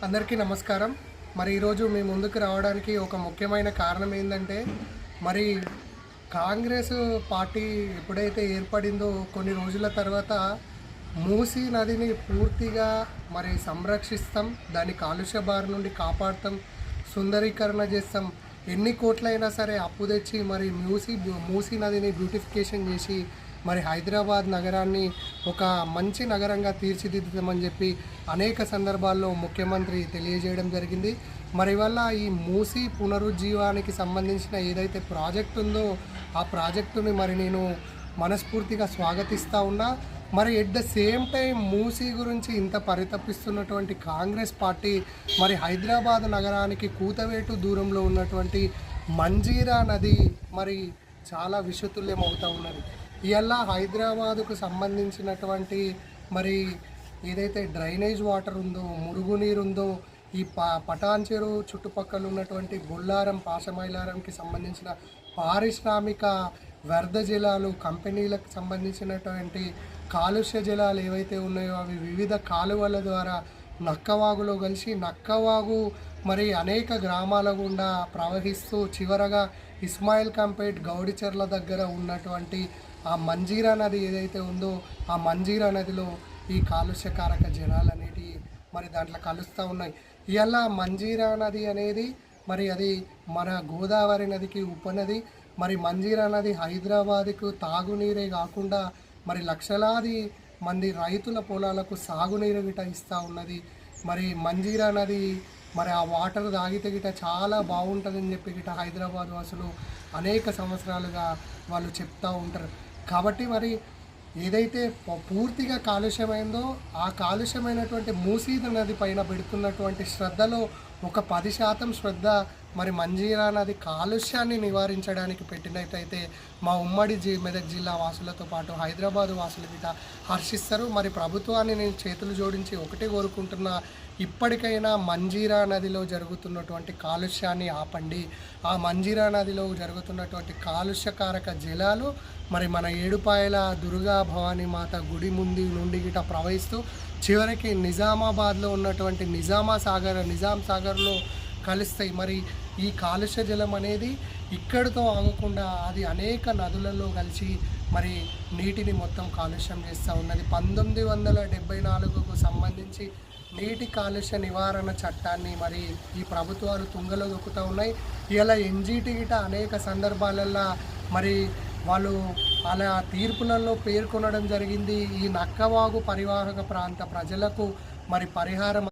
అందరికీ నమస్కారం. మరి ఈరోజు మీ ముందుకు రావడానికి ఒక ముఖ్యమైన కారణం ఏంటంటే, మరి కాంగ్రెస్ పార్టీ ఎప్పుడైతే ఏర్పడిందో కొన్ని రోజుల తర్వాత మూసీ నదిని పూర్తిగా మరి సంరక్షిస్తాం, దాని కాలుష్య బారి నుండి కాపాడుతాం, సుందరీకరణ చేస్తాం, ఎన్ని కోట్లైనా సరే అప్పు తెచ్చి మరి మూసీ నదిని బ్యూటిఫికేషన్ చేసి మరి హైదరాబాద్ నగరాన్ని ఒక మంచి నగరంగా తీర్చిదిద్దుతామని చెప్పి అనేక సందర్భాల్లో ముఖ్యమంత్రి తెలియజేయడం జరిగింది. మరి వల్ల ఈ మూసీ పునరుజ్జీవానికి సంబంధించిన ఏదైతే ప్రాజెక్ట్ ఉందో ఆ ప్రాజెక్టుని మరి నేను మనస్ఫూర్తిగా స్వాగతిస్తూ ఉన్నా. మరి at the same time Musi గురించి ఇంత పరితపిస్తున్నటువంటి కాంగ్రెస్ పార్టీ మరి హైదరాబాద్ నగరానికి కూతవేటు దూరంలో ఉన్నటువంటి మంజీరా నది మరి చాలా విషతుల్యం అవుతూ ఉన్నది. ఇలా హైదరాబాదుకు సంబంధించినటువంటి మరి ఏదైతే డ్రైనేజ్ వాటర్ ఉందో, మురుగునీరు ఉందో, ఈ పటాన్ చెరువు చుట్టుపక్కల ఉన్నటువంటి బొల్లారం, పాషమైలారంకి సంబంధించిన పారిశ్రామిక వ్యర్థ జలాలు, కంపెనీలకు సంబంధించినటువంటి కాలుష్య జలాలు ఏవైతే ఉన్నాయో అవి వివిధ కాలువల ద్వారా నక్కవాగులో కలిసి నక్కవాగు మరి అనేక గ్రామాల గుండా ప్రవహిస్తూ చివరగా ఇస్మాయిల్ కంపేట్ గౌడిచెర్ల దగ్గర ఉన్నటువంటి ఆ మంజీరా నది ఏదైతే ఉందో ఆ మంజీరా నదిలో ఈ కాలుష్యకారక జలాలు అనేటివి మరి దాంట్లో కలుస్తూ ఉన్నాయి. ఇలా మంజీరా నది అనేది మరి అది మన గోదావరి నదికి ఉపనది. మరి మంజీరా నది హైదరాబాద్కు తాగునీరే కాకుండా మరి లక్షలాది మంది రైతుల పొలాలకు సాగునీరు గిట ఇస్తూ ఉన్నది. మరి మంజీరా నది మరి ఆ వాటర్ తాగితే గిట చాలా బాగుంటుందని చెప్పి గిట హైదరాబాద్ వాసులు అనేక సంవత్సరాలుగా వాళ్ళు చెప్తూ ఉంటారు. కాబట్టి మరి ఏదైతే పూర్తిగా కాలుష్యమైందో ఆ కాలుష్యమైనటువంటి మూసీ నది పైన పెడుతున్నటువంటి శ్రద్ధలో ఒక 10% శ్రద్ధ మరి మంజీరా నది కాలుష్యాన్ని నివారించడానికి పెట్టినట్టయితే మా ఉమ్మడి మెదక్ జిల్లా వాసులతో పాటు హైదరాబాద్ వాసులు గిట హర్షిస్తారు. మరి ప్రభుత్వాన్ని నేను చేతులు జోడించి ఒకటే కోరుకుంటున్నా, ఇప్పటికైనా మంజీరా నదిలో జరుగుతున్నటువంటి కాలుష్యాన్ని ఆపండి. ఆ మంజీరా నదిలో జరుగుతున్నటువంటి కాలుష్యకారక జలాలు మరి మన ఏడుపాయల దుర్గా భవానీ మాత గుడి ముందు నుండి గిట ప్రవహిస్తూ చివరికి నిజామాబాద్లో ఉన్నటువంటి నిజాం సాగర్లో కలుస్తాయి. మరి ఈ కాలుష్య జలం అనేది ఇక్కడితో ఆగకుండా అది అనేక నదులలో కలిసి మరి నీటిని మొత్తం కాలుష్యం చేస్తూ ఉన్నది. 1974కు సంబంధించి నీటి కాలుష్య నివారణ చట్టాన్ని మరి ఈ ప్రభుత్వాలు తుంగలో దొక్కుతూ ఉన్నాయి. ఇలా ఎన్జీటీ గిట అనేక సందర్భాలలో మరి వాళ్ళు అలా తీర్పులలో పేర్కొనడం జరిగింది. ఈ నక్కవాగు పరివాహక ప్రాంత ప్రజలకు మరి పరిహారం